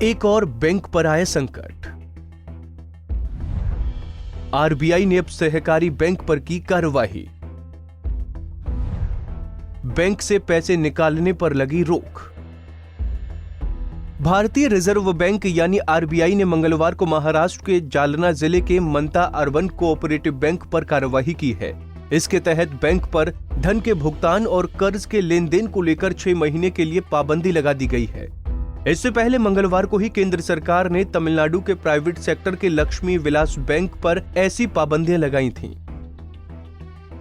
एक और बैंक पर आया संकट। आरबीआई ने अब सहकारी बैंक पर की कार्रवाई। बैंक से पैसे निकालने पर लगी रोक। भारतीय रिजर्व बैंक यानी आरबीआई ने मंगलवार को महाराष्ट्र के जालना जिले के मंता अर्बन कोऑपरेटिव बैंक पर कार्रवाई की है। इसके तहत बैंक पर धन के भुगतान और कर्ज के लेन देन को लेकर 6 महीने के लिए पाबंदी लगा दी गई है। इससे पहले मंगलवार को ही केंद्र सरकार ने तमिलनाडु के प्राइवेट सेक्टर के लक्ष्मी विलास बैंक पर ऐसी पाबंदियां लगाई थीं।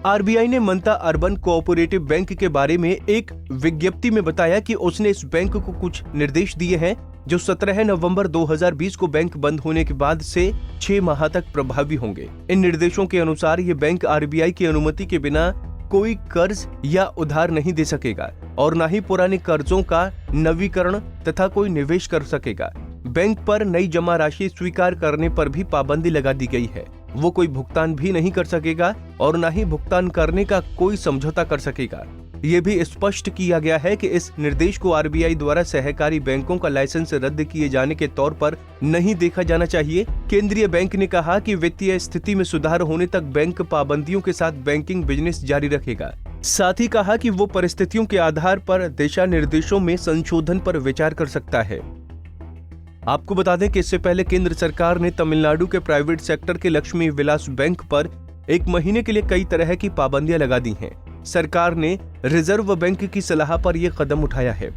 आरबीआई ने मंता अर्बन कोऑपरेटिव बैंक के बारे में एक विज्ञप्ति में बताया कि उसने इस बैंक को कुछ निर्देश दिए हैं जो 17 नवंबर 2020 को बैंक बंद होने के बाद से 6 माह तक प्रभावी होंगे। इन निर्देशों के अनुसार ये बैंक आरबीआई की अनुमति के बिना कोई कर्ज या उधार नहीं दे सकेगा और न ही पुराने कर्जों का नवीकरण तथा कोई निवेश कर सकेगा। बैंक पर नई जमा राशि स्वीकार करने पर भी पाबंदी लगा दी गई है। वो कोई भुगतान भी नहीं कर सकेगा और न ही भुगतान करने का कोई समझौता कर सकेगा। ये भी स्पष्ट किया गया है कि इस निर्देश को आरबीआई द्वारा सहकारी बैंकों का लाइसेंस रद्द किए जाने के तौर पर नहीं देखा जाना चाहिए। केंद्रीय बैंक ने कहा कि वित्तीय स्थिति में सुधार होने तक बैंक पाबंदियों के साथ बैंकिंग बिजनेस जारी रखेगा। साथ ही कहा कि वो परिस्थितियों के आधार पर दिशा निर्देशों में संशोधन पर विचार कर सकता है। आपको बता दें कि इससे पहले केंद्र सरकार ने तमिलनाडु के प्राइवेट सेक्टर के लक्ष्मी विलास बैंक पर 1 महीने के लिए कई तरह की पाबंदियां लगा दी हैं। सरकार ने रिजर्व बैंक की सलाह पर यह कदम उठाया है।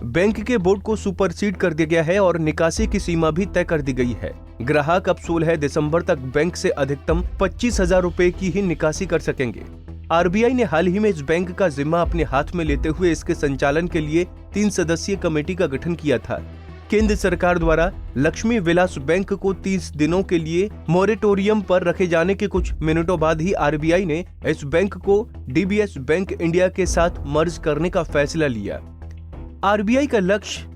बैंक के बोर्ड को सुपरसीड कर दिया गया है और निकासी की सीमा भी तय कर दी गई है। ग्राहक अब 16 दिसंबर तक बैंक से अधिकतम 25,000 रुपए की ही निकासी कर सकेंगे। आरबीआई ने हाल ही में इस बैंक का जिम्मा अपने हाथ में लेते हुए इसके संचालन के लिए 3 सदस्यीय कमेटी का गठन किया था। केंद्र सरकार द्वारा लक्ष्मी विलास बैंक को 30 दिनों के लिए मोरेटोरियम पर रखे जाने के कुछ मिनटों बाद ही आरबीआई ने इस बैंक को डीबीएस बैंक इंडिया के साथ मर्ज करने का फैसला लिया। आरबीआई का लक्ष्य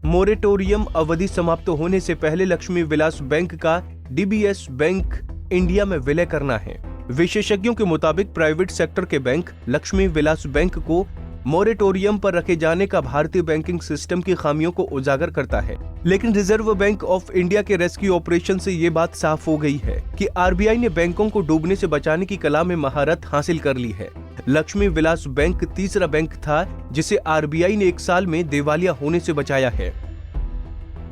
मोरेटोरियम अवधि समाप्त होने से पहले लक्ष्मी विलास बैंक का डीबीएस बैंक इंडिया में विलय करना है। विशेषज्ञों के मुताबिक प्राइवेट सेक्टर के बैंक लक्ष्मी विलास बैंक को मोरेटोरियम पर रखे जाने का भारतीय बैंकिंग सिस्टम की खामियों को उजागर करता है। लेकिन रिजर्व बैंक ऑफ इंडिया के रेस्क्यू ऑपरेशन से ये बात साफ हो गई है कि आरबीआई ने बैंकों को डूबने से बचाने की कला में महारत हासिल कर ली है। लक्ष्मी विलास बैंक तीसरा बैंक था जिसे आरबीआई ने 1 साल में दिवालिया होने से बचाया है।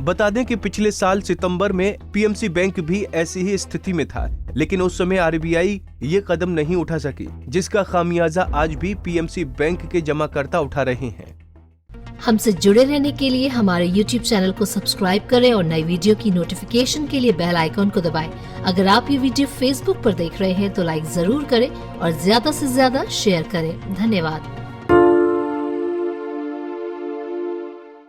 बता दें कि पिछले साल सितंबर में पीएमसी बैंक भी ऐसी ही स्थिति में था, लेकिन उस समय आरबीआई ये कदम नहीं उठा सकी, जिसका खामियाजा आज भी पीएमसी बैंक के जमाकर्ता उठा रहे हैं। हमसे जुड़े रहने के लिए हमारे YouTube चैनल को सब्सक्राइब करें और नई वीडियो की नोटिफिकेशन के लिए बेल आइकॉन को दबाएं। अगर आप ये वीडियो Facebook पर देख रहे हैं तो लाइक जरूर करें और ज्यादा से ज्यादा शेयर करें। धन्यवाद।